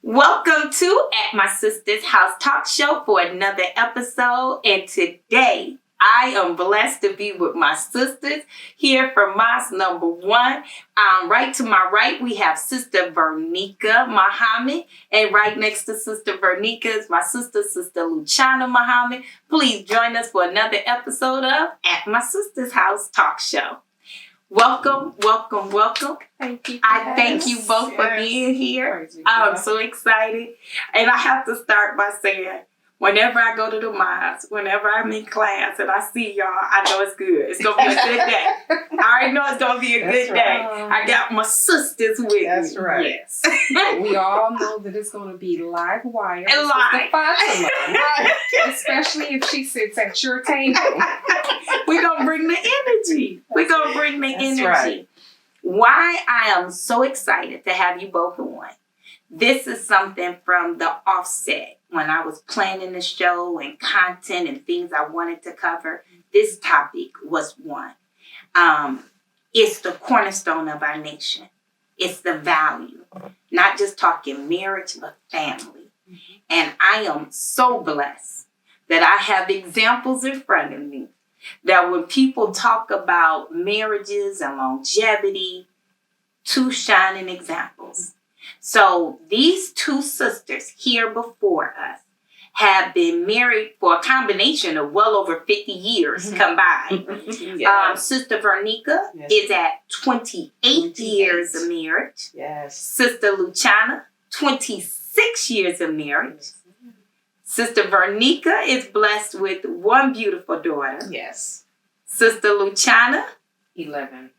Welcome to At My Sister's House Talk Show for another episode. And today, I am blessed to be with my sisters here from Mosque number 1. Right to my right, we have Sister Vernika Muhammad. And right next to Sister Vernika is my sister, Sister Luciana Muhammad. Please join us for another episode of At My Sister's House Talk Show. Welcome, welcome, welcome. Thank you. I thank you both for being here. I'm so excited. And I have to start by saying, whenever I go to the mosque, whenever I'm in class and I see y'all, I know it's good. It's going to be a good day. I already know it's going to be a good day. I got my sisters with me. That's right. Yes. We all know that it's going to be live wire. And live. Right. Especially if she sits at your table. We're going to bring the energy. We're going to bring the energy. Right. Why I am so excited to have you both on. This is something from the offset. When I was planning the show and content and things I wanted to cover, this topic was one. It's the cornerstone of our nation. It's the value. Not just talking marriage, but family. And I am so blessed that I have examples in front of me that when people talk about marriages and longevity, two shining examples. So these two sisters here before us have been married for a combination of well over 50 years combined. Yes. Sister Vernika is at 28 years of marriage. Yes. Sister Luciana, 26 years of marriage. Sister Vernika is blessed with one beautiful daughter. Yes. Sister Luciana, 11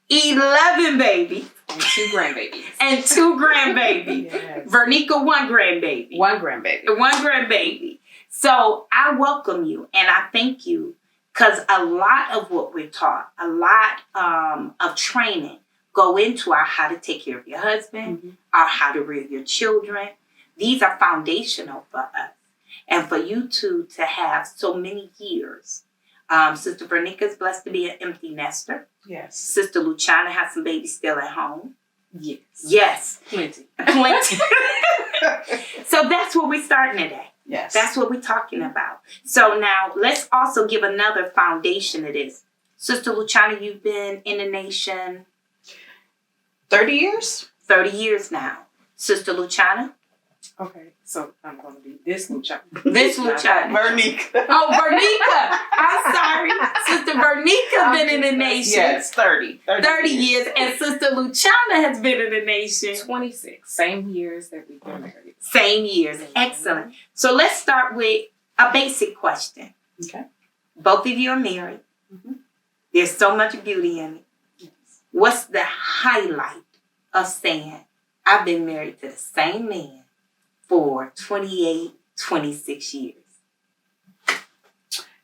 babies. and 2 grandbabies. And 2 grandbabies. Yes. Vernika, 1 grandbaby. 1 grandbaby. 1 grandbaby. So I welcome you and I thank you because a lot of what we're taught, a lot of training go into our how to take care of your husband, our how to rear your children. These are foundational for us. And for you two to have so many years. Sister Vernika is blessed to be an empty nester. Yes. Sister Luciana has some babies still at home. Yes. Yes. Plenty. So that's what we're starting today. Yes. That's what we're talking about. So now let's also give another foundation to this. Sister Luciana, you've been in the nation 30 years? 30 years now. Sister Luciana? Okay, so I'm going to be this Luciana. This Luciana. Vernika. Oh, Vernika. I'm sorry. Sister Vernika been in the nation. Yes, 30 years. And Sister Luciana has been in the nation. 26. Same years that we've been married. Same years. Excellent. So let's start with a basic question. Okay. Both of you are married. There's so much beauty in it. Yes. What's the highlight of saying, I've been married to the same man for 28, 26 years?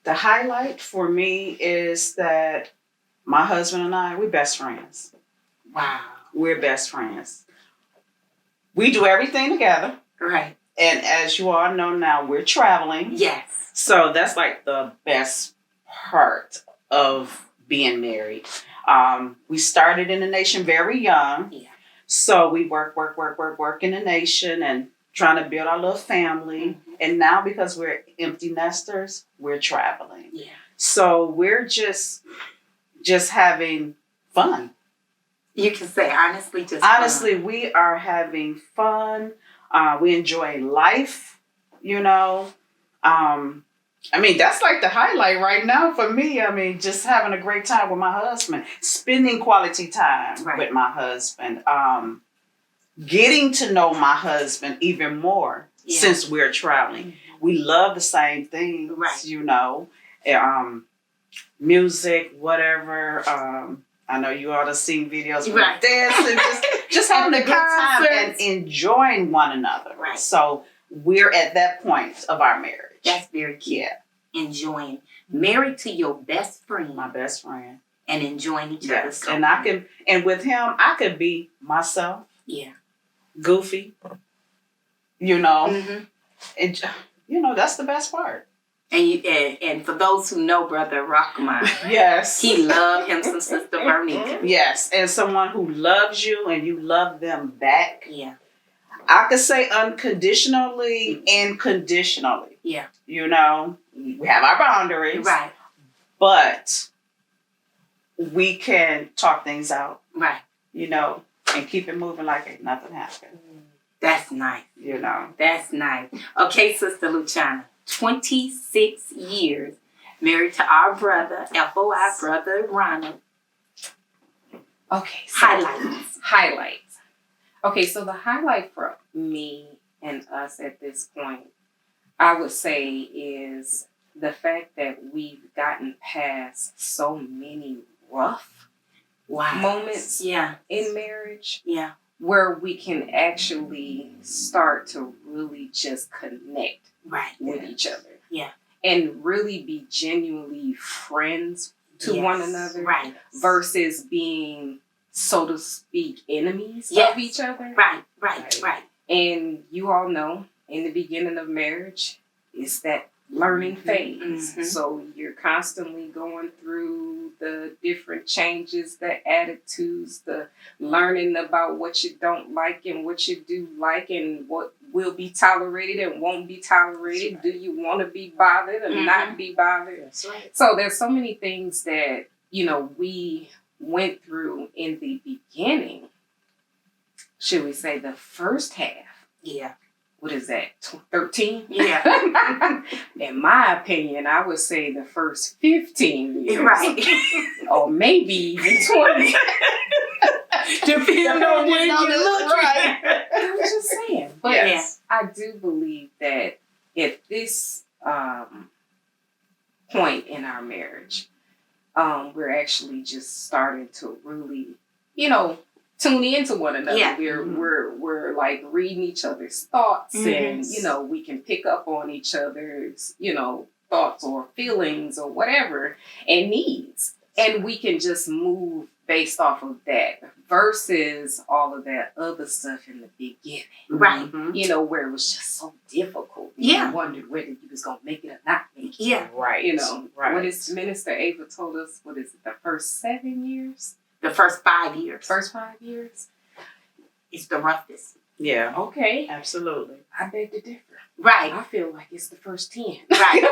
The highlight for me is that my husband and I, we're best friends. Wow. We're best friends. We do everything together. Right. And as you all know now, we're traveling. Yes. So that's like the best part of being married. We started in the nation very young. Yeah. So we work in the nation and trying to build our little family. And now because we're empty nesters, we're traveling. Yeah. So we're just having fun. You can say honestly, Honestly, we are having fun. We enjoy life, you know. I mean, that's like the highlight right now for me. I mean, just having a great time with my husband, spending quality time with my husband, getting to know my husband even more since we're traveling. We love the same things, you know, music, whatever. I know you all have seen videos of dancing, just having a good time and enjoying one another. Right. So we're at that point of our marriage. That's very key. Yeah. Enjoying. Married to your best friend. My best friend. And enjoying each other's company. And with him, I could be myself. Yeah. Goofy. You know. And, you know, that's the best part. And for those who know Brother Rahman, yes, he loved him some Sister Vernika. Yes, and someone who loves you and you love them back. Yeah. I could say unconditionally and conditionally. Yeah. You know, we have our boundaries. Right. But we can talk things out, Right. you know, and keep it moving like ain't nothing happened. That's nice. You know. That's nice. Okay, Sister Luciana, 26 years married to our brother, FOI brother Ronald. Okay. So Highlights. Highlights. Okay, so the highlight for me and us at this point, I would say, is the fact that we've gotten past so many rough moments Yeah. in marriage Yeah. where we can actually start to really just connect Right. with each other. Yeah. And really be genuinely friends to one another. Right. Versus being, so to speak, enemies Yes. of each other. Right. Right. Right. And you all know, in the beginning of marriage, it's that learning phase. Mhm. So you're constantly going through the different changes, the attitudes, the learning about what you don't like and what you do like and what will be tolerated and won't be tolerated. Right. Do you want to be bothered or not be bothered? That's right. So there's so many things that, we went through in the beginning. Should we say the first half? Yeah. What is that, 13? Yeah. In my opinion, I would say the first 15 years. Right. Or maybe even 20. Depending on when you look. Right. I was just saying. But Yes. I do believe that at this point in our marriage, we're actually just starting to really, tune into one another. Yeah. We're like reading each other's thoughts, and Mhm. we can pick up on each other's thoughts or feelings or whatever and needs, and we can just move based off of that versus all of that other stuff in the beginning. Right. Mhm. Where it was just so difficult. Yeah. You wondered whether you was gonna make it or not make it. Yeah. Right. Right. What is Minister Ava told us? What is it? The first 7 years. The first 5 years. First 5 years? It's the roughest. Yeah. Okay. Absolutely. I beg to differ. Right. I feel like it's the first 10. Right.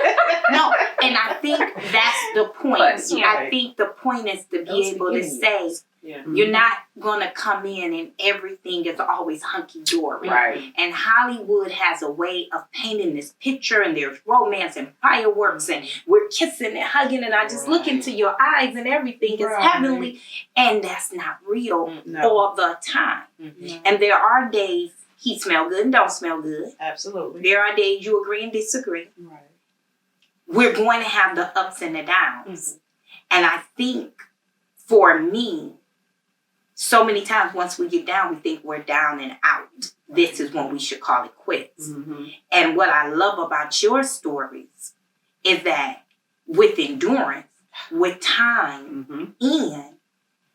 No, and I think that's the point. But, yeah. I think the point is to be Those able to beginning say, years. Yeah. you're not going to come in and everything is always hunky-dory. Right. And Hollywood has a way of painting this picture, and there's romance and fireworks, and we're kissing and hugging, and I just look into your eyes and everything is Right. heavenly. And that's not real No. all the time. Mhm. And there are days he smell good and don't smell good. Absolutely. There are days you agree and disagree. Right. We're going to have the ups and the downs. Mhm. And I think for me, so many times once we get down, we think we're down and out. This is when we should call it quits. Mm-hmm. And what I love about your stories is that with endurance, with time, Mm-hmm. and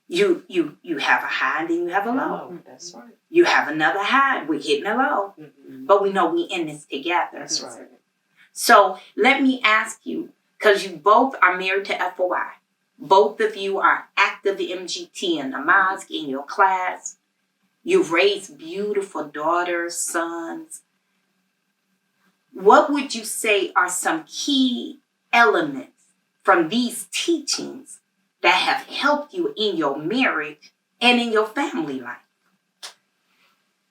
you have a high and then you have a low. Oh, that's right. You have another high, we're hitting a low. Mhm. But we know we in this together. That's right. So let me ask you, because you both are married to FOI. Both of you are active MGT in the mosque, in your class. You've raised beautiful daughters, sons. What would you say are some key elements from these teachings that have helped you in your marriage and in your family life?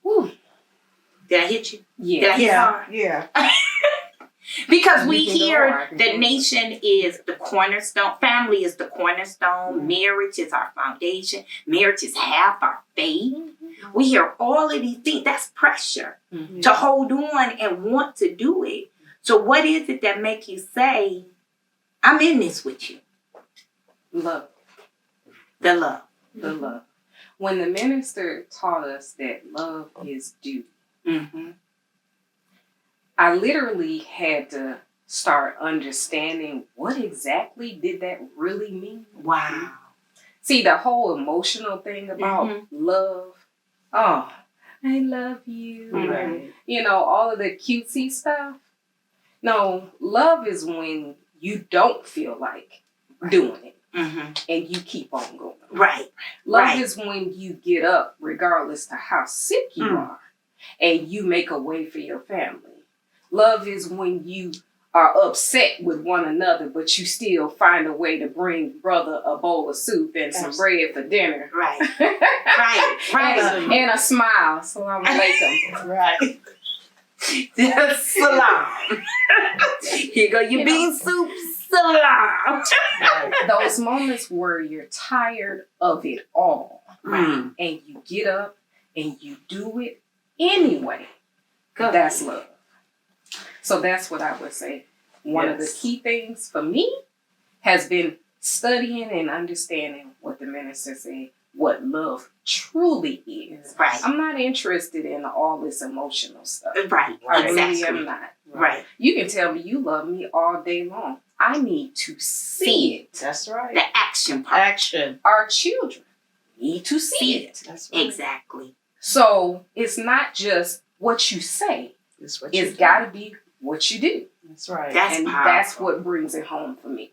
Whew. Did I hit you? Yeah. Did I hit hard? Yeah. Because we You can go hear hard. the nation is the cornerstone, family is the cornerstone, marriage is our foundation, marriage is half our faith. We hear all of these things. That's pressure Mhm. to hold on and want to do it. So what is it that make you say, I'm in this with you? Love. The love. The love. When the minister taught us that love is duty, Mm-hmm. I literally had to start understanding what exactly did that really mean. Wow. See, the whole emotional thing about love. Oh, I love you. Right. All of the cutesy stuff. No, love is when you don't feel like doing it Mm-hmm. and you keep on going. Right. Love Right. is when you get up regardless to how sick you are and you make a way for your family. Love is when you are upset with one another, but you still find a way to bring brother a bowl of soup and some bread for dinner. Right. Right. And a smile. So I'm like Right. Salam. Here go your bean soup. Salam. those moments where you're tired of it all, Mm. and you get up and you do it anyway. Good. That's love. So that's what I would say. One of the Yes. key things for me has been studying and understanding what the minister said, what love truly is. Right. I'm not interested in all this emotional stuff. Right. I really Exactly. am not. Right. You can tell me you love me all day long. I need to see it. That's right. The action part. Action. Our children need to see it. That's right. Exactly. So it's not just what you say. That's what you It's do. got to be what you do. That's right. That's and powerful. that's what brings it home for me.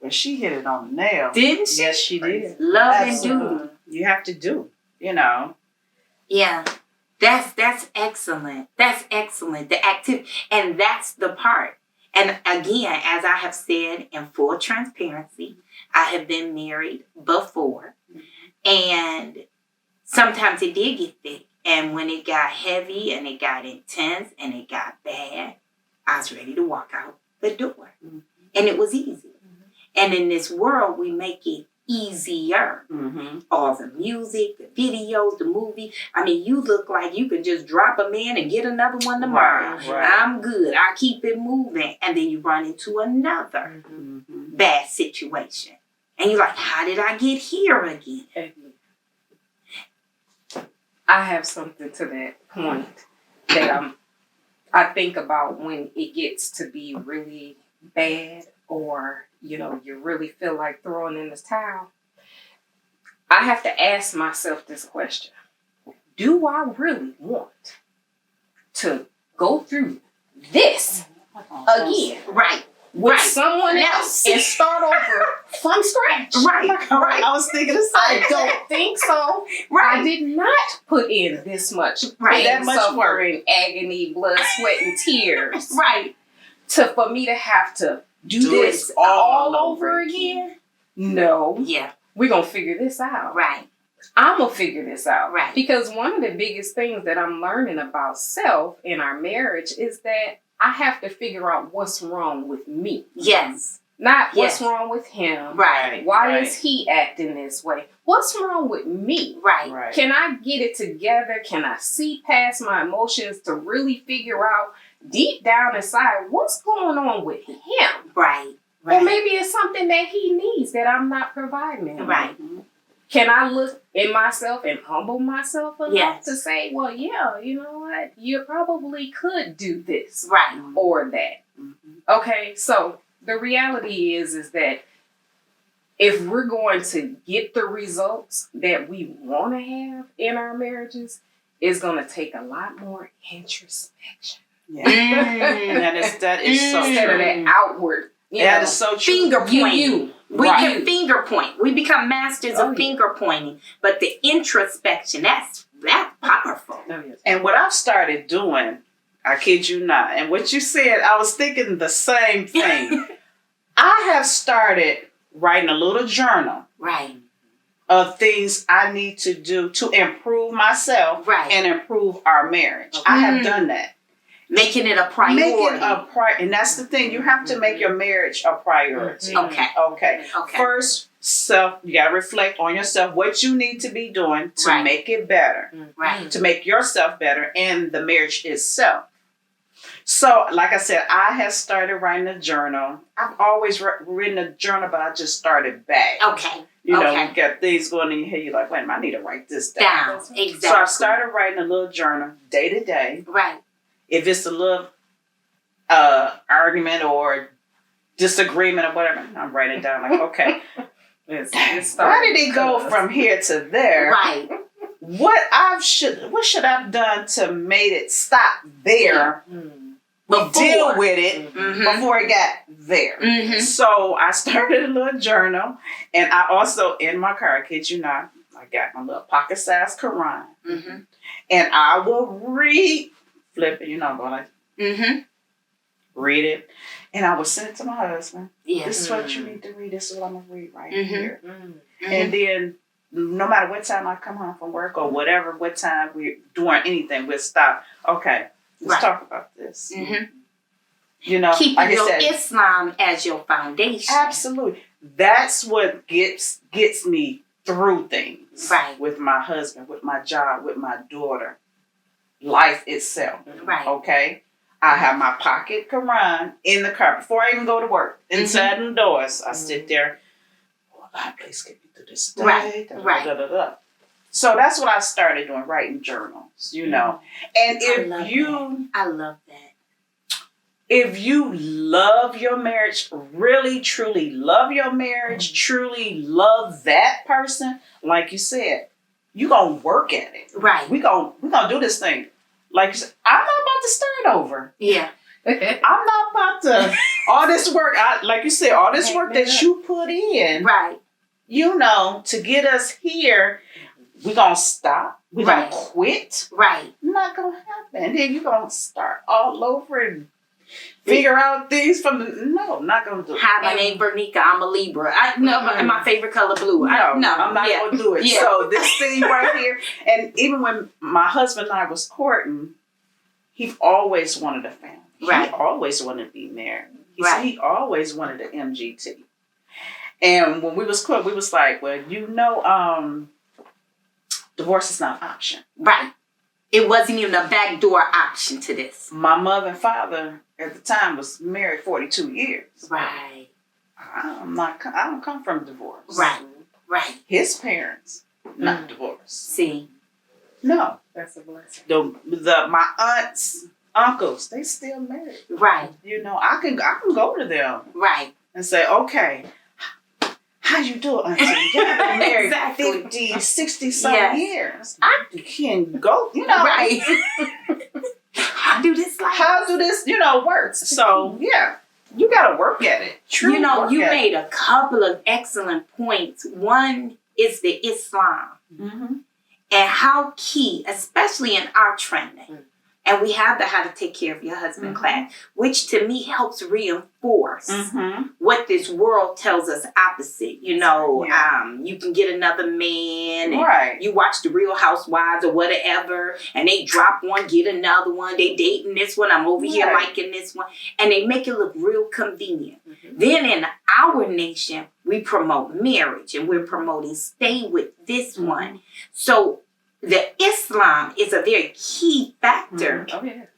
Well, she hit it on the nail. Didn't she? Yes, she did. Love Absolutely. and duty. You have to do. You know. Yeah. That's excellent. That's excellent. The active, and that's the part. And again, as I have said in full transparency, I have been married before, and sometimes it did get thick. And when it got heavy and it got intense and it got bad, I was ready to walk out the door. Mhm. And it was easy. And in this world, we make it easier. Mm-hmm. All the music, the videos, the movie. I mean, you look like you could just drop a man and get another one tomorrow. Right. I'm good. I keep it moving. And then you run into another Mm-hmm. bad situation. And you're like, how did I get here again? I have something to that point that I think about when it gets to be really bad, or you really feel like throwing in the towel. I have to ask myself this question: do I really want to go through this again Right. with Right. someone Now, else and start over from scratch? Right. Right. I was thinking the same. I don't think so. Right. I did not put in this much Right. pain, That much suffering, agony, blood, sweat, and tears Right. for me to have to do Do this it all all over over again. No, Yeah. we're gonna figure this out. Right. I'm gonna figure this out. Right. Because one of the biggest things that I'm learning about self in our marriage is that I have to figure out what's wrong with me, Yes. not what's Yes. wrong with him. Right. Why is he acting this way? What's wrong with me? Right. Right. Can I get it together? Can I see past my emotions to really figure out deep down inside what's going on with him? Right. Or Right. maybe it's something that he needs that I'm not providing him. Right. Can I look in myself and humble myself enough Yes. to say, well, yeah, you know what? You probably could do this Right. or that. Mhm. Okay, so the reality is that if we're going to get the results that we want to have in our marriages, it's going to take a lot more introspection Yeah. Mm. That is so instead of true. that outward. That is so true. Finger pointing. You. We Right. can finger point. We become masters Oh, of yeah. finger pointing. But the introspection, that's powerful. And what I've started doing, I kid you not, and what you said, I was thinking the same thing. I have started writing a little journal Right. of things I need to do to improve myself Right. and improve our marriage. I have done that. Making it a priority. Make it a and that's the thing. You have to make your marriage a priority. Okay. Okay. Okay. First, you gotta reflect on yourself, what you need to be doing to Right. make it better, Right. to make yourself better and the marriage itself. So, like I said, I have started writing a journal. I've always written a journal, but I just started back. Okay. You know, Okay. you got things going in your head. You're like, wait a minute, I need to write this down. Down. Exactly. So I started writing a little journal day to day. Right. If it's a little argument or disagreement or whatever, I'm writing it down like, okay, why did he go from here to there? Right. What should I've done to made it stop there? Before. Deal with it Mhm. before it got there. Mhm. So I started a little journal, and I also in my car, I kid you not, I got my little pocket-sized Quran. Mhm. And I will flip it, going like, read it. And I will send it to my husband. Yeah. This is what you need to read. This is what I'm going to read right here. Mm-hmm. And then no matter what time I come home from work or whatever, what time we're doing anything, we'll stop. Okay, let's talk about this. Mm-hmm. Keeping like your Islam as your foundation. Absolutely. That's what gets me through things. Right. With my husband, with my job, with my daughter. Life itself. Right. Okay? I have my pocket Quran in the car before I even go to work. Inside the doors, I sit there. Oh, God, please get me through this day. Right. Right. Da, da, da. So that's what I started doing, writing journals, And I love that. If you love your marriage, really, truly love your marriage, truly love that person, like you said, you're going to work at it. Right. We're gonna do this thing. Like you said, I'm not about to start over. Yeah. I'm not about to, all this work, like you said, all this work that you put in, right. To get us here, we're going to stop. We're going to quit. Right. Not going to happen. And then you're going to start all over and figure out things no, not going to do it. Hi, my name Vernika. I'm a Libra. My favorite color blue. I'm not going to do it. Yeah. So this thing right here, and even when my husband and I was courting, he always wanted a family. Right. He always wanted to be married. He always wanted an MGT. And when we was courting, we was like, well, divorce is not an option. Right. It wasn't even a backdoor option to this. My mother and father at the time was married 42 years. Right. I don't come from divorce. Right. Right. His parents, not divorced. See. No. That's a blessing. My aunts, uncles, they still married. Right. I can go to them. Right. And say, okay, how you do it, auntie? You've been married Exactly. 50, 60 some years. I can go, Right. How do this work? So, yeah, you got to work at it. Truly you made a couple of excellent points. One is the Islam. Mm-hmm. And how key, especially in our training, and we have the How to Take Care of Your Husband class, which to me helps reinforce what this world tells us opposite. You can get another man, and you watch the Real Housewives or whatever, and they drop one, get another one. They dating this one. I'm over here liking this one, and they make it look real convenient. Then in our nation, we promote marriage, and we're promoting stay with this one. So the Islam is a very key factor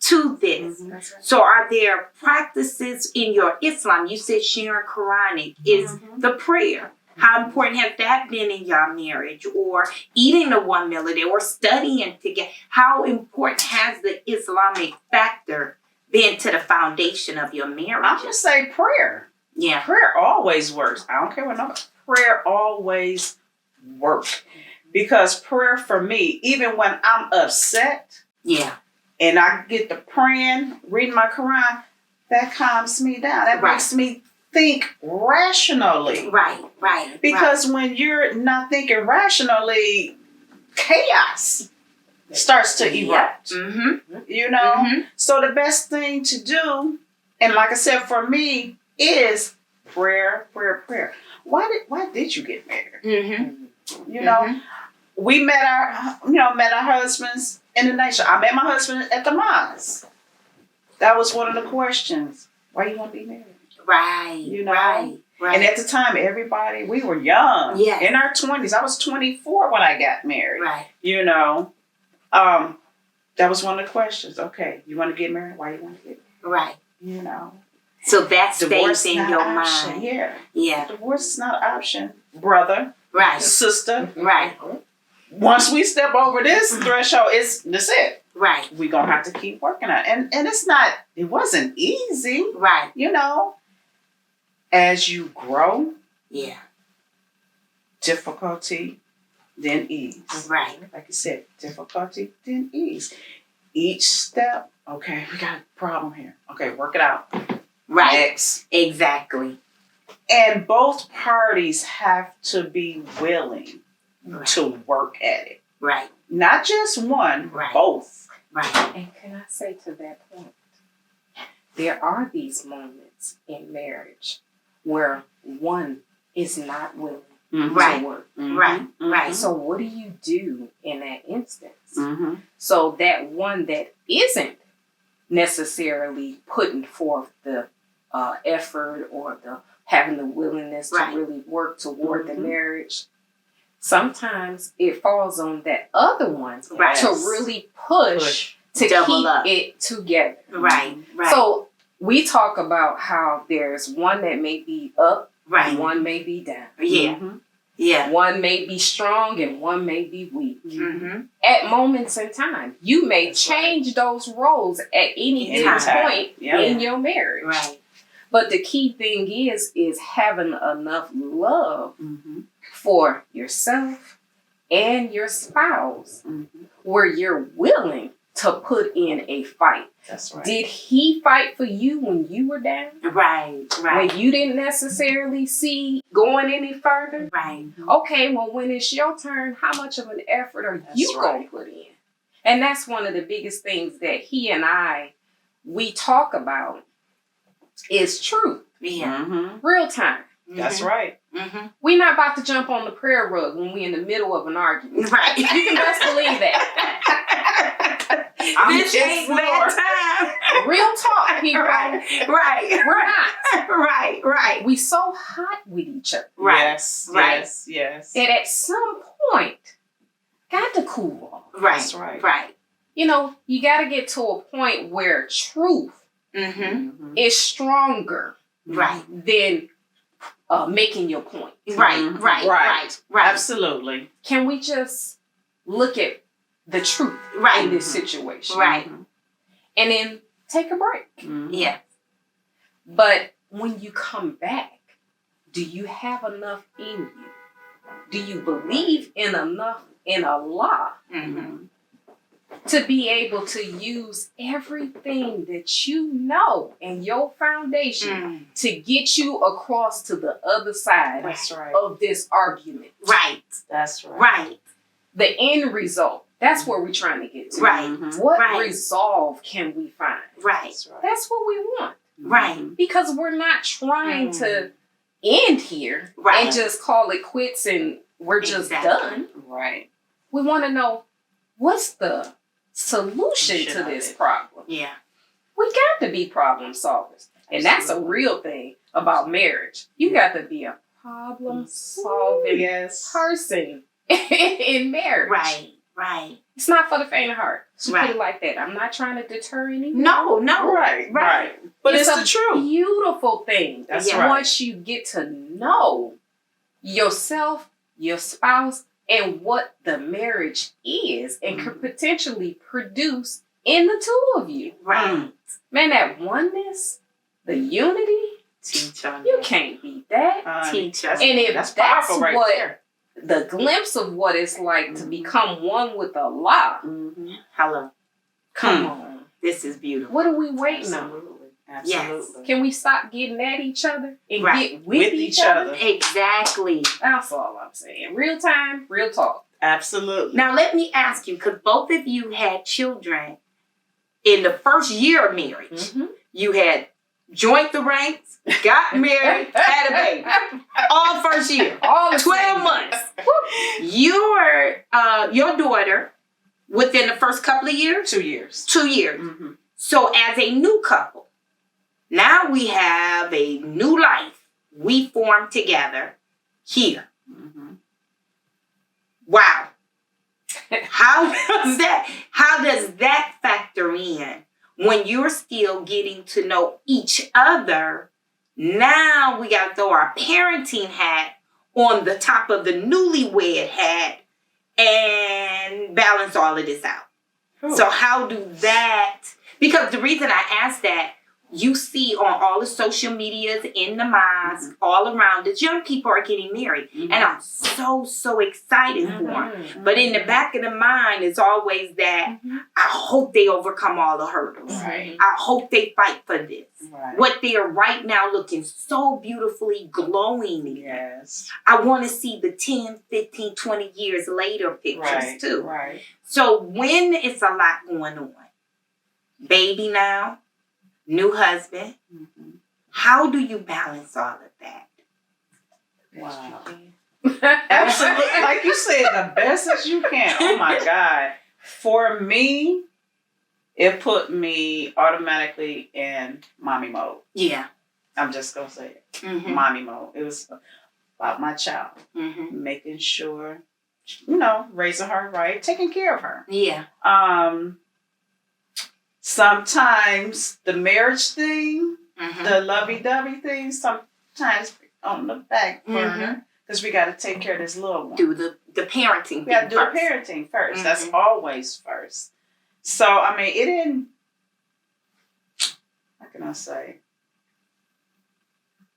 to this. Right. So are there practices in your Islam? You said sharing Quranic is the prayer. How important has that been in your marriage? Or eating the one meal a day or studying together? How important has the Islamic factor been to the foundation of your marriage? I'm going to say prayer. Yeah. Prayer always works. I don't care what nobody. Prayer always works. Because prayer for me, even when I'm upset, and I get to praying, reading my Quran, that calms me down. That makes me think rationally. Right. Because when you're not thinking rationally, chaos starts to erupt. So the best thing to do, and like I said, for me, is prayer. Why did you get married? We met our husbands in the nation. I met my husband at the mosque. That was one of the questions. Why you want to be married? Right. And at the time, we were young. Yes. In our 20s. I was 24 when I got married. Right. That was one of the questions. Okay, you want to get married? Why you want to get married? Right. So that stays in your mind. Yeah. Divorce is not an option, brother. Right. Sister. Right. Once we step over this threshold, that's it. Right. We're going to have to keep working on it. And it wasn't easy. Right. As you grow. Yeah. Difficulty, then ease. Right. Like you said, difficulty, then ease. Each step, okay, we got a problem here. Okay, work it out. Right. Next. Exactly. And both parties have to be willing to work at it. Right. Not just one, Right. both. Right. And can I say to that point, there are these moments in marriage where one is not willing Right. to work. Right. Right. So what do you do in that instance? Mm-hmm. So that one that isn't necessarily putting forth the effort or the having the willingness Right. to really work toward the Mhm. marriage, sometimes it falls on that other one Right. to really push to Double keep up. it together. Right. Right. So we talk about how there's one that may be up, right. one may be down. Yeah. Mm-hmm. Yeah. One may be strong and one may be weak. Mm-hmm. At moments in time, you may That's change those roles at any given Anytime. point Yeah. in your marriage. Right. But the key thing is having enough love Mm-hmm. for yourself and your spouse Mm-hmm. where you're willing to put in a fight. That's right. Did he fight for you when you were down? Right. Right. When you didn't necessarily see going any further? Right. Okay, well, when it's your turn, how much of an effort are That's you going right. to put in? And that's one of the biggest things that he and we talk about is truth, Yeah. Mm-hmm. real time. That's right. Mm-hmm. We're not about to jump on the prayer rug when we're in the middle of an argument. Right. You can best believe that. This ain't that time. Real talk, people. Right. We're not. Right. Right. We so hot with each other Right. Yes. Right. Yes. Yes. that at some point, got to cool off. Right. That's right. Right. You know, you got to get to a point where truth Mm-hmm. Mm-hmm. is stronger Right. than making your point. Right. Mhm. Right. Right. Right. Right. Absolutely. Can we just look at the truth Right. in this situation? Right. Mhm. And then take a break. Mhm. Yeah. But when you come back, do you have enough in you? Do you believe in enough in Allah Mm-hmm. to be able to use everything that you know in your foundation Mm. to get you across to the other side That's right. of this argument? Right. That's right. Right. The end result. That's where we're trying to get to. Right. Mhm. What Right. resolve can we find? Right. That's right. That's what we want. Right. Because we're not trying to end here Right. and just call it quits and we're just Exactly. done. Right. We want to know what's the solution to Solution of this it. problem. Yeah. We got to be problem solvers. And that's a Absolutely. real thing about marriage. You got to be a problem solving Yes. person in marriage. Right. Right. It's not for the faint of heart. So Right. put it like that. I'm not trying to deter anyone. No. No. Right. Right. But it's a the truth. beautiful thing. That's Yeah. right. Once you get to know yourself, your spouse, and what the marriage is and could potentially produce in the two of you. Right. Man, that oneness, the unity, Teach on you that. can't beat that. Teach That's, us. And if that's that's powerful right what there. the glimpse of what it's like to become one with Allah, Mm-hmm. Hello. come on. This is beautiful. What are we waiting on? Absolutely. Absolutely. Can we stop getting at each other and Right. get with each other? Exactly. That's all I'm saying. Real time, real talk. Absolutely. Now let me ask you, because both of you had children in the first year of marriage. Mm-hmm. You had joined the ranks, got married, had a baby. All first year. All the 12 same. months. Your daughter, within the first couple of years, 2 years. 2 years. Mm-hmm. So as a new couple, now we have a new life we formed together here. Mm-hmm. Wow. How does that factor in when you're still getting to know each other? Now we got to throw our parenting hat on the top of the newlywed hat and balance all of this out. Cool. So how do that, because the reason I asked that, you see on all the social medias, in the mosque, all around us, young people are getting married. And I'm so excited for them. But in the back of the mind, it's always that I hope they overcome all the hurdles. Right. I hope they fight for this. Right. What they're right now looking so beautifully glowing in. Yes. I want to see the 10, 15, 20 years later pictures too. Right. So when it's a lot going on, baby now, new husband, how do you balance all of that? Wow. Absolutely. Like you said, the best as you can. Oh my God. For me, it put me automatically in mommy mode. Yeah. I'm just going to say it. Mommy mode. It was about my child. Making sure, raising her right, taking care of her. Yeah. Sometimes the marriage thing, the lovey-dovey thing, sometimes on the back burner because we got to take care of this little one. Do the parenting. We got to do the parenting first. That's always first. So, I mean, it didn't, what can I say?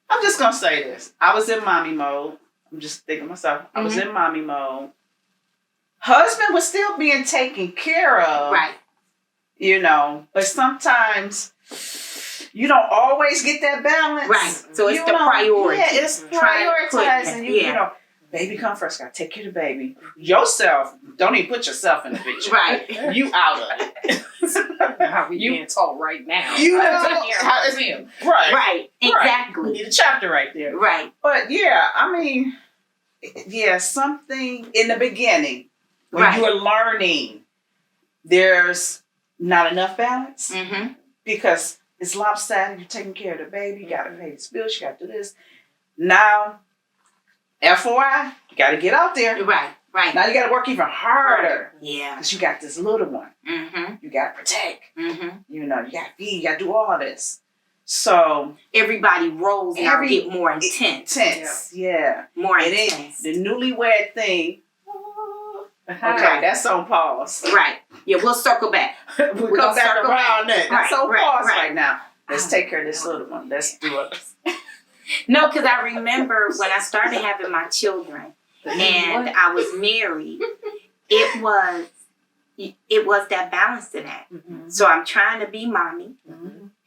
I'm just going to say this. I was in mommy mode. I'm just thinking myself. I was in mommy mode. Husband was still being taken care of. Right. But sometimes you don't always get that balance. Right. So it's the priority. Yeah, it's prioritizing. Baby come first. Got to take care of the baby. Yourself, don't even put yourself in the picture. Right. You out of it. How we being taught right now. Right. Right. Exactly. We need a chapter right there. Right. But yeah, I mean, something in the beginning when you are learning, there's not enough balance because it's lopsided. You're taking care of the baby. You got to pay the bills. You got to do this. Now, FYI, you got to get out there. Right. Now you got to work even harder. Yeah. Because you got this little one. You got to protect. You got to feed. You got to do all this. So everybody roles now get more intense. Yeah. More intense. The newlywed thing. Okay, that's on pause. Right. Yeah, we'll circle back. We'll come back around that. That's on pause right now. Let's take care of this little one. Let's do it. No, because I remember when I started having my children and I was married, it was that balance to that. So I'm trying to be mommy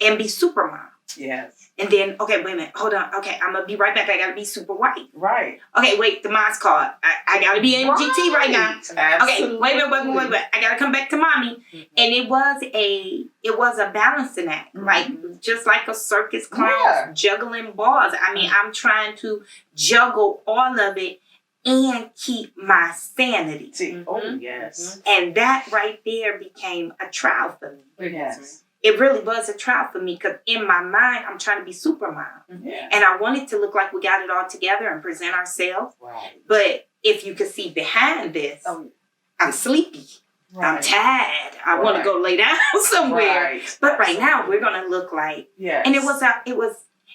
and be super mom. Yes. And then, okay, wait a minute. Hold on. Okay, I'm going to be right back. I got to be super white. Right. Okay, wait, the mom's called. I got to be MGT right now. Absolutely. Okay, wait. I got to come back to mommy. And it was a balancing act. Like, just like a circus clown juggling balls. I mean, I'm trying to juggle all of it and keep my sanity. Oh, yes. And that right there became a trial for me. Yes. It really was a trial for me because in my mind, I'm trying to be super mom. Yeah. And I wanted to look like we got it all together and present ourselves. Right. But if you could see behind this, I'm sleepy. I'm tired. I want to go lay down somewhere. Right. But right now, we're going to look like... Yes. And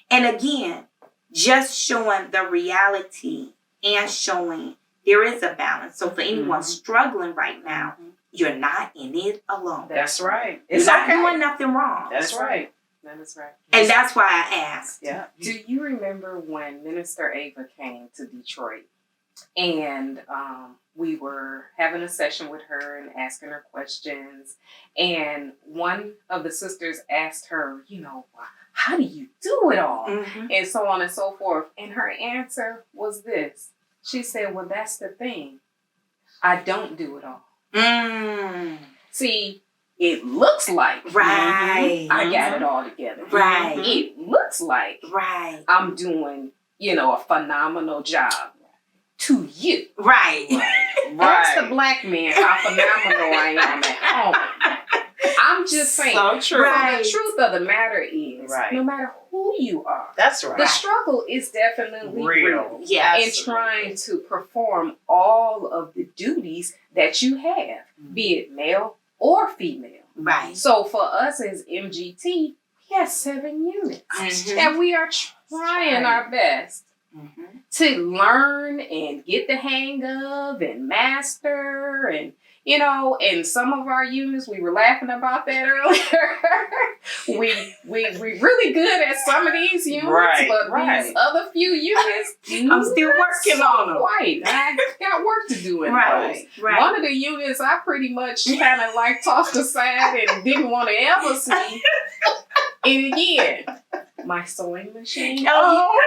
and again, just showing the reality and showing there is a balance. So for anyone struggling right now, you're not in it alone. That's right. You're not doing nothing wrong. That's right. That is right. And that's why I asked. Yeah. Do you remember when Minister Ava came to Detroit and we were having a session with her and asking her questions, and one of the sisters asked her, how do you do it all? And so on and so forth. And her answer was this. She said, well, that's the thing. I don't do it all. See, it looks like I got it all together. Right. It looks like I'm doing, a phenomenal job to you. Right. Ask the black man how phenomenal I am at home. I'm just saying. So true. The truth of the matter is, no matter who you are, that's right. The struggle is definitely real. Yeah. In trying to perform all of the duties that you have, be it male or female. Right. So for us as MGT, we have 7 units. And we are trying our best to learn and get the hang of and master and in some of our units, we were laughing about that earlier. we really good at some of these units, Right, but right. these other few units, I'm still working on them. Quite. I got work to do in Right, those. right. One of the units I pretty much kind of like tossed aside and didn't want to ever see it again. My sewing machine. Oh,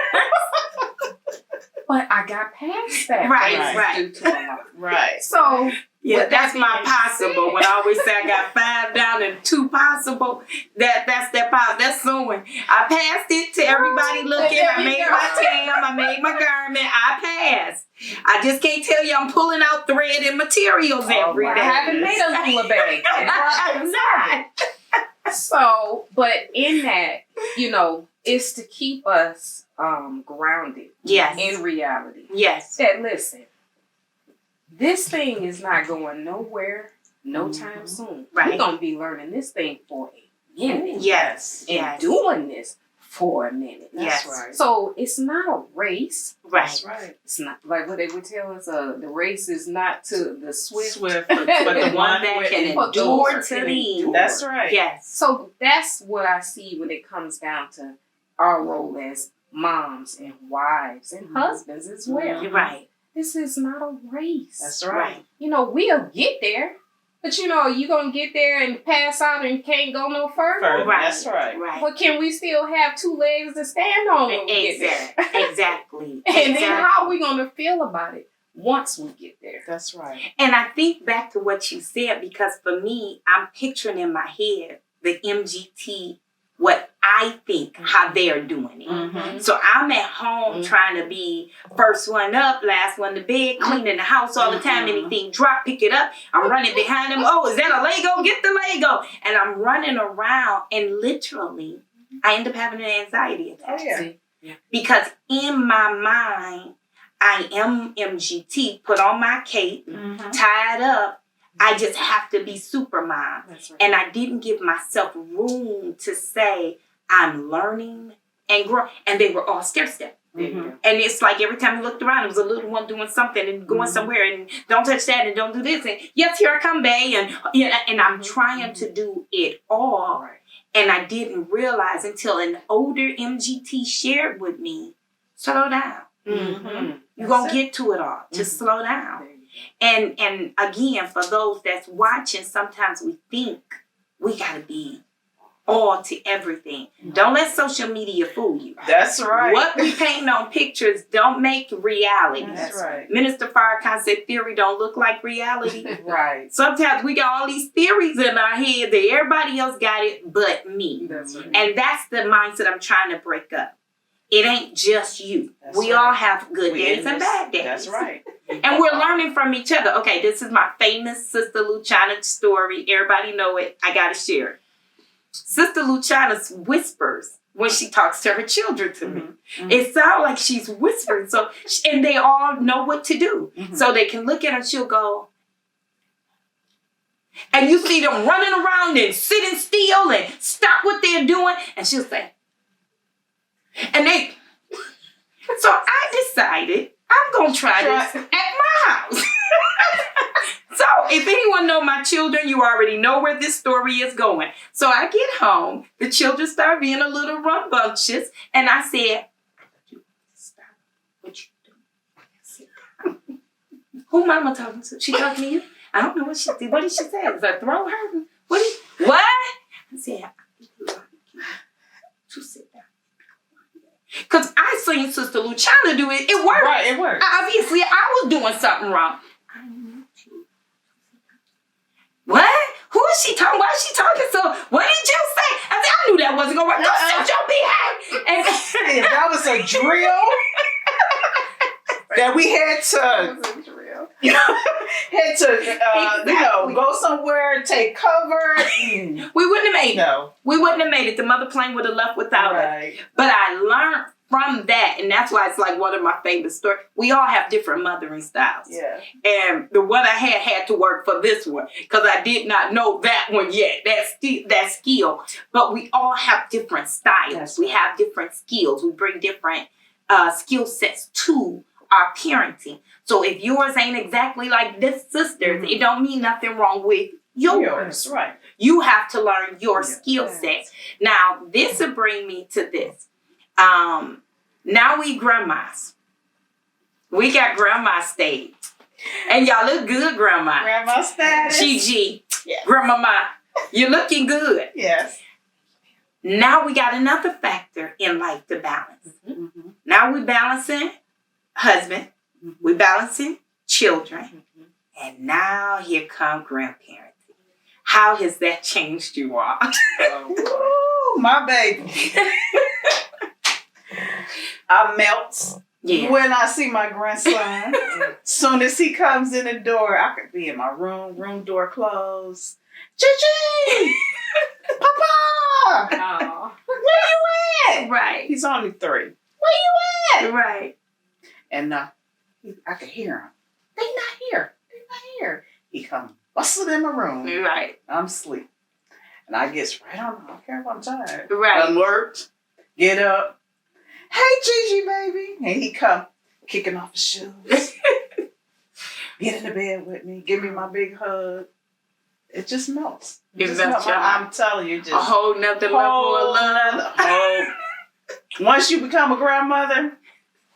But I got past that. Right, Thanks right. due to a lot. Right. So yeah, with that's that my being possible. said- When I always say I got 5 down and 2 possible, that's that possible. That's sewing. I passed it to everybody looking. there I you made go. my tam. I made my garment. I passed. I just can't tell you I'm pulling out thread and materials every my day. I haven't made a hula bag. I'm not. So, but in that, it's to keep us grounded Yes. in reality. Yes. That listen, this thing is not going nowhere no time soon. Right. We're gonna be learning this thing for a minute. Yes. And Yes. doing this for a minute. Yes. That's right. So it's not a race. Right. That's right. It's not like what they would tell us. The race is not to the swift. But the one that with can But endure those to can the endure. That's right. Yes. So that's what I see when it comes down to our role as moms and wives and husbands as well. You're right. This is not a race. That's right. We'll get there, but you're going to get there and pass out and can't go no further. Right. That's right. Right. But can we still have 2 legs to stand on when we get there? Exactly. And then how are we going to feel about it once we get there? That's right. And I think back to what you said, because for me, I'm picturing in my head the MGT, what I think, how they're doing it. Mm-hmm. So I'm at home trying to be first one up, last one to bed, cleaning the house all the time. Anything drop, pick it up. I'm running behind them. Oh, is that a Lego? Get the Lego. And I'm running around, and literally, I end up having an anxiety attack. Oh, yeah. See? Because in my mind, I am MGT, put on my cape, Mm-hmm. tied up. I just have to be super mom. That's right. And I didn't give myself room to say, I'm learning and growing. And they were all step. There you go. And it's like every time I looked around, it was a little one doing something and going somewhere and don't touch that and don't do this. And yes, here I come, babe. And I'm trying to do it all. Right. And I didn't realize until an older MGT shared with me, slow down. Mm-hmm. You're going to get to it all. Just slow down. There you go. And again, for those that's watching, sometimes we think we got to be all to everything. Don't let social media fool you. That's right. What we paint on pictures don't make reality. That's right. Minister Farrakhan said theory don't look like reality. Right. Sometimes we got all these theories in our head that everybody else got it but me. That's right. And that's the mindset I'm trying to break up. It ain't just you. That's we right. all have good We days in and this- bad days. That's right. And we're learning from each other. Okay, this is my famous Sister Luciana story. Everybody know it. I got to share it. Sister Luciana whispers when she talks to her children to me. Mm-hmm. It sounds like she's whispering. So, and they all know what to do. Mhm. So they can look at her, she'll go, and you see them running around and sitting still and stop what they're doing. And she'll say, and they, so I decided I'm going to try this at my house. So if anyone know my children, you already know where this story is going. So I get home, the children start being a little rambunctious, and I said, stop what you doing. Sit down. Who mama talking to? She talking to you? I don't know what she did. What did she say? Is her throat hurting? What? I said, I would like you to sit down. Because I seen Sister Luciana do it. It worked. Right, it worked. Obviously, I was doing something wrong. I need you. What? Who is she talking? Why is she talking so? What did you say? I said, I knew that wasn't going to work. Go sit your behind. And That was a drill that we had to, Exactly. go somewhere, take cover. we wouldn't have made it. No. We wouldn't have made it. The mother plane would have left without us. Right. But I learned from that, and that's why it's like one of my favorite stories. We all have different mothering styles. Yeah. And the one I had to work for this one because I did not know that one yet, that skill. But we all have different styles. That's We right. have different skills. We bring different skill sets to our parenting. So if yours ain't exactly like this sister's, it don't mean nothing wrong with yours. Right. You have to learn your Yeah. skill set. Now, this will bring me to this. Now we grandmas. We got grandma stage. And y'all look good, grandma. Grandma status. Gigi, Yes. grandmama, you're looking good. Yes. Now we got another factor in life to balance. Mm-hmm. Now we balancing husband, we balancing children, and now here come grandparenting. How has that changed you all? Ooh, my baby. I melt Yeah. when I see my grandson. Soon as he comes in the door, I could be in my room door closed. Gigi! Papa! Oh. Where you at? Right. He's only 3. Where you at? Right. And I could hear him. They not here. They not here. He come bustled in my room. Right. I'm asleep. And I gets right on. I don't care if I'm tired. Right. Alert. Get up. Hey, Gigi, baby. And he come kicking off his shoes. Get in the bed with me. Give me my big hug. It just melts. It Just melts your heart. I'm telling you, just A whole nother level of love. Once you become a grandmother,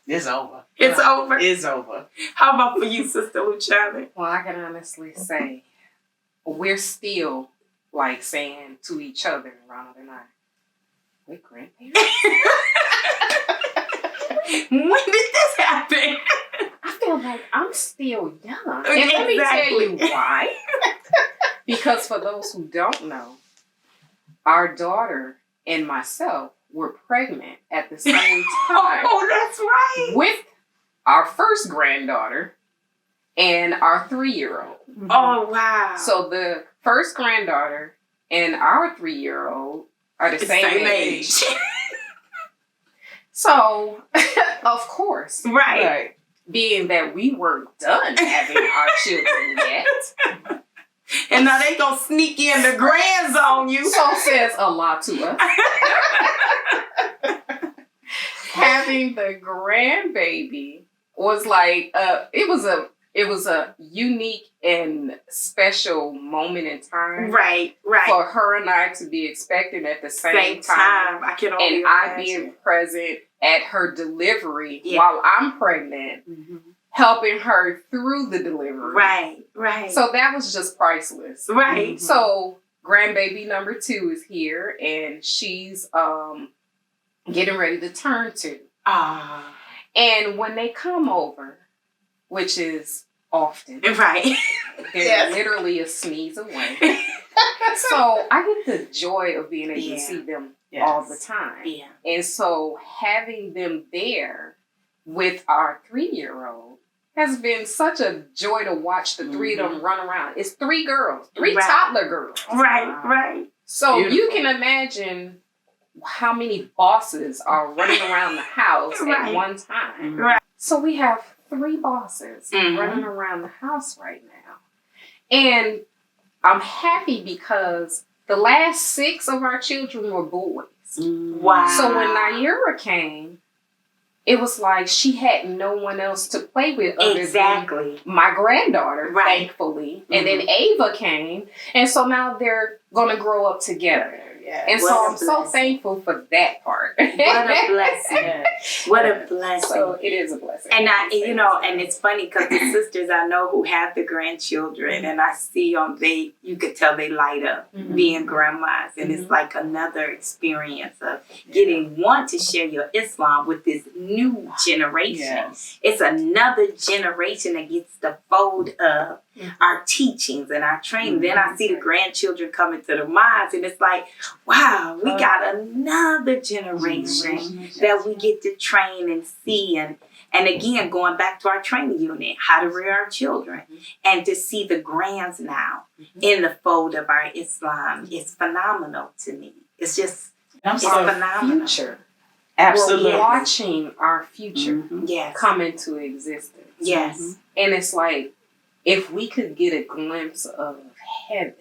it's over. It's over. It's over. How about for you, Sister Luciana? Well, I can honestly say we're still like saying to each other, Ronald and I, we're grandparents. When did this happen? I feel like I'm still young. And let me tell Exactly. you why. Because for those who don't know, our daughter and myself were pregnant at the same time Oh, that's right. with our first granddaughter and our 3-year-old. Oh, wow. So the first granddaughter and our 3-year-old are the same age. So, of course, Right. being that we weren't done having our children yet, And now they gonna sneak in the grands on you. so says a lot to us. Having the grandbaby was like it was a unique and special moment in time Right. for her and I to be expecting at the same time. I can only And I imagine. being present at her delivery Yeah. while I'm pregnant, helping her through the delivery. Right. So that was just priceless. Right. So grandbaby number 2 is here, and she's getting ready to turn 2. Ah. And when they come over, which is often, Right. they're Yes. literally a sneeze away. So I get the joy of being able to see them all the time. Yeah. And so having them there with our 3-year-old has been such a joy to watch the 3 of them run around. It's 3 girls, 3 Right. toddler girls. Right. So you Beautiful. can imagine how many bosses are running around the house Right. at one time. Right. So we have 3 bosses Mhm. running around the house right now. And I'm happy because the last 6 of our children were boys. Wow. So when Naira came, it was like she had no one else to play with other than Exactly. my granddaughter, Right. thankfully. And then Ava came. And so now they're going to grow up together. And What so a I'm so blessing. thankful for that part. What a blessing. What a blessing. So it is a blessing. And and it's funny because the sisters I know who have the grandchildren, and I see them, you could tell they light up being grandmas, and it's like another experience of getting to share your Islam with this new generation. Yes. It's another generation that gets the fold of our teachings and our training. Then I see the grandchildren coming to the mosque, and it's like, wow, we got another generation that we get to train and see. And again, going back to our training unit, how to rear our children, and to see the grands now in the fold of our Islam is phenomenal to me. It's just, it's Our phenomenal. future. Absolutely. We're watching our future Yes. come into existence. Yes. And it's like, if we could get a glimpse of heaven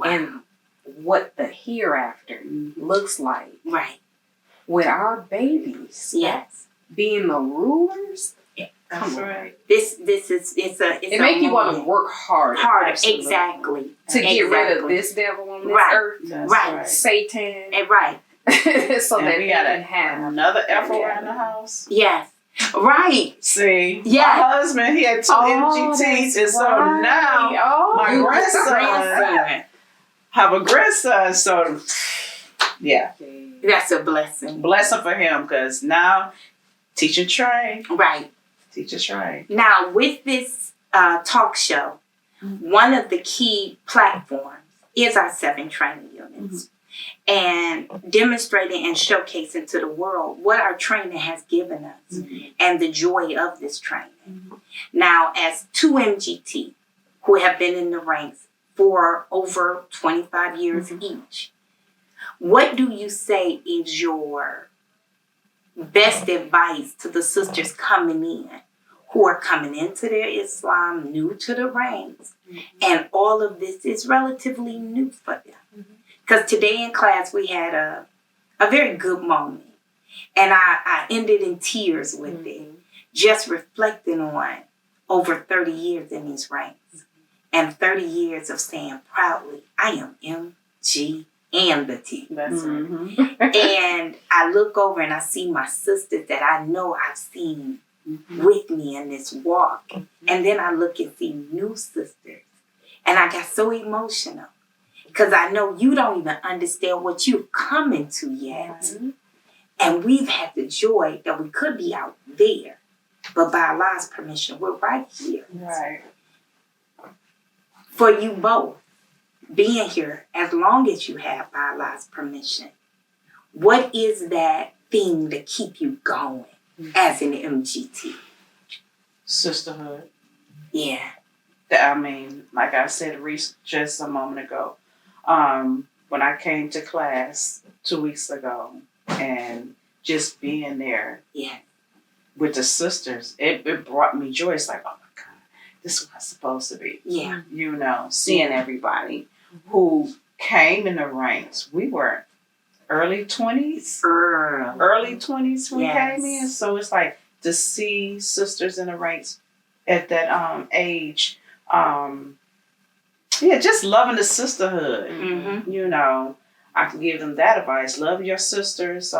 and what the hereafter looks like Right. with our babies Yes. being the rulers, Come on. right. This is It make you want to work harder. Harder, Absolutely. exactly. To get rid of Exactly. this devil on this Right. earth, That's Right. Satan, And right. so And that we they got can have. another F around the house. Yes. Right. See, Yeah. my husband, he had two MGTs, and so now my you grandson have a grandson. So, yeah, That's a blessing. blessing for him because now teacher trained. Right. Teacher trained. Now, with this talk show, one of the key platforms is our 7 training units. And demonstrating and showcasing to the world what our training has given us and the joy of this training. Now, as 2 MGT who have been in the ranks for over 25 years each, what do you say is your best advice to the sisters coming in who are coming into their Islam, new to the ranks, and all of this is relatively new for them? Because today in class we had a very good moment, and I ended in tears with it, just reflecting on over 30 years in these ranks and 30 years of saying proudly, I am MG and the T. That's And I look over and I see my sisters that I know I've seen with me in this walk. And then I look and see new sisters. And I got so emotional because I know you don't even understand what you've come into yet. And we've had the joy that we could be out there. But by Allah's permission, we're right here. Right. For you both, being here as long as you have by Allah's permission, what is that thing to keep you going as an MGT? Sisterhood. Yeah. I mean, like I said just a moment ago, when I came to class 2 weeks ago and just being there Yeah. with the sisters, it brought me joy. It's like, oh my God, this is what I'm supposed to be. Yeah. You know, seeing everybody who came in the ranks. We were early 20s. Early 20s when we Yes. came in. So it's like to see sisters in the ranks at that age. Yeah, just loving the sisterhood. Mm-hmm. You know, I can give them that advice. Love your sisters.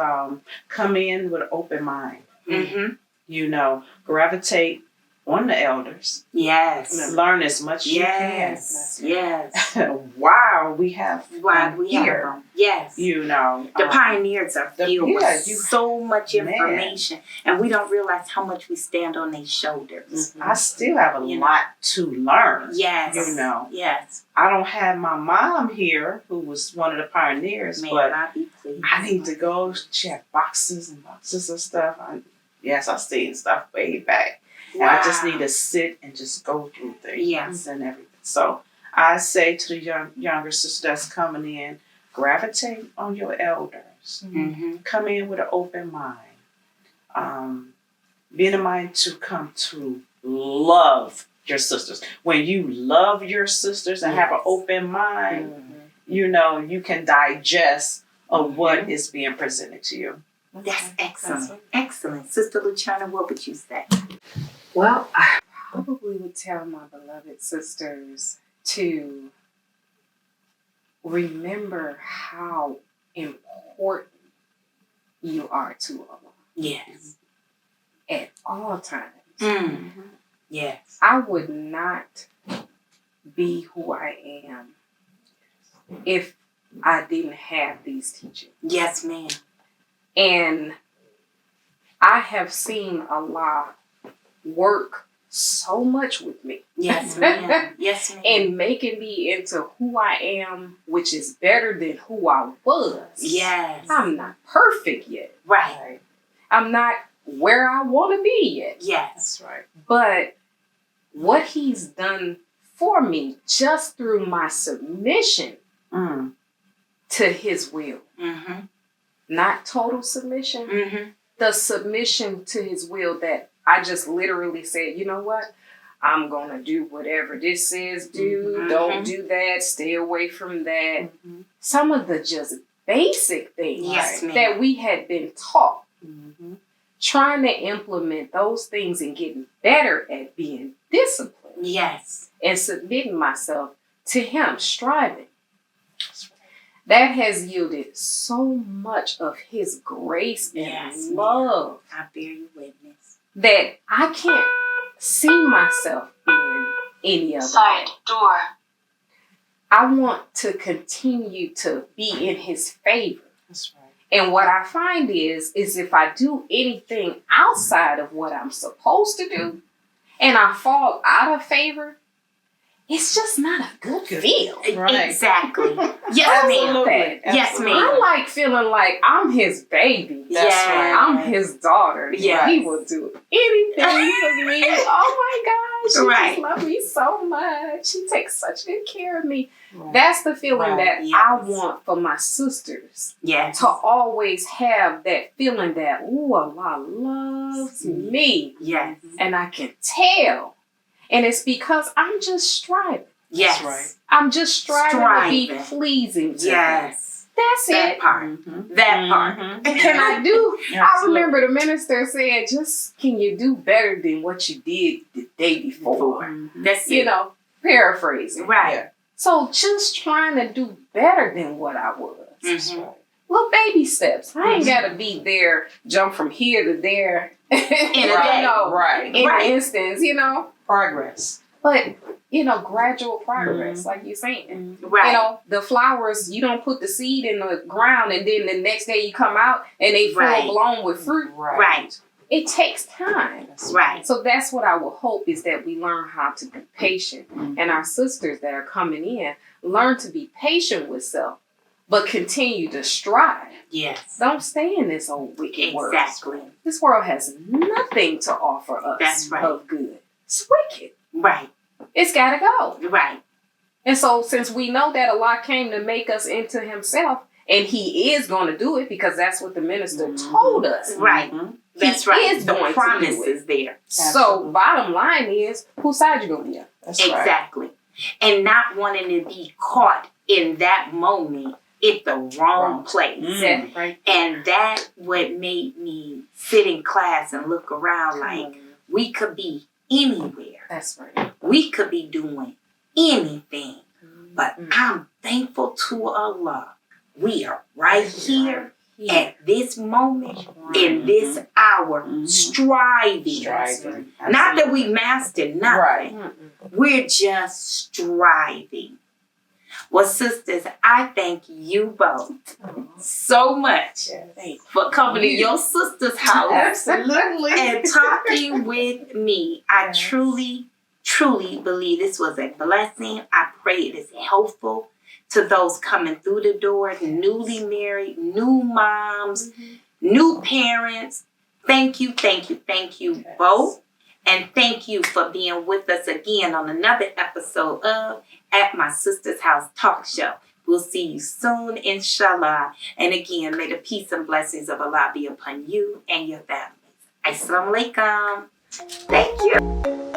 Come in with an open mind. Mm-hmm. You know, gravitate on the elders. Yes. Learn as much as Yes. Yes. you can. Wow, we have Why them we here. have them. Yes. You know, The pioneers are filled with you- so much Man. information, and we don't realize how much we stand on their shoulders. I still have a You lot to learn. Yes. You know, Yes. I don't have my mom here, who was one of the pioneers, May but Allah be pleased. I need to go check boxes and boxes of stuff. I seen stuff way back. And I just need to sit and just go through things Yes. and everything. So I say to the younger sisters that's coming in, gravitate on your elders. Mm-hmm. Come in with an open mind. Be in a mind to come to love your sisters. When you love your sisters and have an open mind, you know, you can digest of what is being presented to you. That's excellent. Excellent. Sister Luciana, what would you say? Well, I probably would tell my beloved sisters to remember how important you are to Allah Yes. at all times. Yes. I would not be who I am if I didn't have these teachings. Yes, ma'am. And I have seen Allah work so much with me. Yes, ma'am. Yes, ma'am. And making me into who I am, which is better than who I was. Yes. I'm not perfect yet. Right. I'm not where I want to be yet. Yes. That's right. But what he's done for me just through my submission to his will, Mm-hmm. not total submission, Mm-hmm. the submission to his will that I just literally said, you know what? I'm going to do whatever this says do. Mhm. Don't do that. Stay away from that. Mm-hmm. Some of the just basic things Yes, ma'am. that we had been taught. Mm-hmm. trying to implement those things and getting better at being disciplined. Yes. And submitting myself to him, striving. That has yielded so much of his grace and Yes, love I bear you witness. that I can't see myself being any other way. Door. I want to continue to be in his favor. That's right. And what I find is if I do anything outside of what I'm supposed to do and I fall out of favor, it's just not a good feel. Right. Exactly. Yes, ma'am. Absolutely. Yes, ma'am. I like feeling like I'm his baby. That's Yes. right. I'm his daughter. Yes. He will do anything for me. Oh my gosh, she Right. just loves me so much. She takes such good care of me. Right. That's the feeling Right. that Yes. I want for my sisters. Yes. To always have that feeling that, ooh, Allah loves me. Yes. And I can tell. And it's because I'm just striving. Yes. That's right. I'm just striving to be Striving. pleasing to him. Yes. That's That it. part. Mhm. That part. Mhm. Can I do? I Absolutely. remember the minister saying, just can you do better than what you did the day before? Mhm. That's You it. know, paraphrasing. Right. Yeah. So just trying to do better than what I was. That's Mhm. right. Little baby steps. I ain't got to be there, jump from here to there. In a day. Right. In Right. an instance, Progress. But, gradual progress, like you're saying. Right. The flowers, you don't put the seed in the ground and then the next day you come out and they Right. full blown with fruit. Right. It takes time. That's Right. So that's what I will hope is that we learn how to be patient. Mhm. And our sisters that are coming in learn to be patient with self, but continue to strive. Yes. Don't stay in this old wicked world. Exactly. This world has nothing to offer us That's right. of good. It's wicked. Right. It's got to go. Right. And so since we know that Allah came to make us into himself, and he is going to do it because that's what the minister told us. Right. Mhm. That's He right. is The going to promise do it. is there. So Absolutely. bottom line is, whose side you going to be on? That's right. Exactly. And not wanting to be caught in that moment at the wrong place. Mm. Is that right? And that what made me sit in class and look around like we could be anywhere. That's right. We could be doing anything. But Mm. I'm thankful to Allah. We are right here Yeah. at this moment, in this hour, Mhm. striving. Striving. Not that we mastered nothing. Right. Mm-mm. We're just striving. Well, sisters, I thank you both so much Yes. for coming to your sister's house Absolutely. and talking with me. I Yes. truly, truly believe this was a blessing. I pray it is helpful to those coming through the door, newly married, new moms, new parents. Thank you, thank you, thank you Yes. both. And thank you for being with us again on another episode of At My Sister's House Talk Show. We'll see you soon, inshallah. And again, may the peace and blessings of Allah be upon you and your families. Assalamu alaikum. Thank you.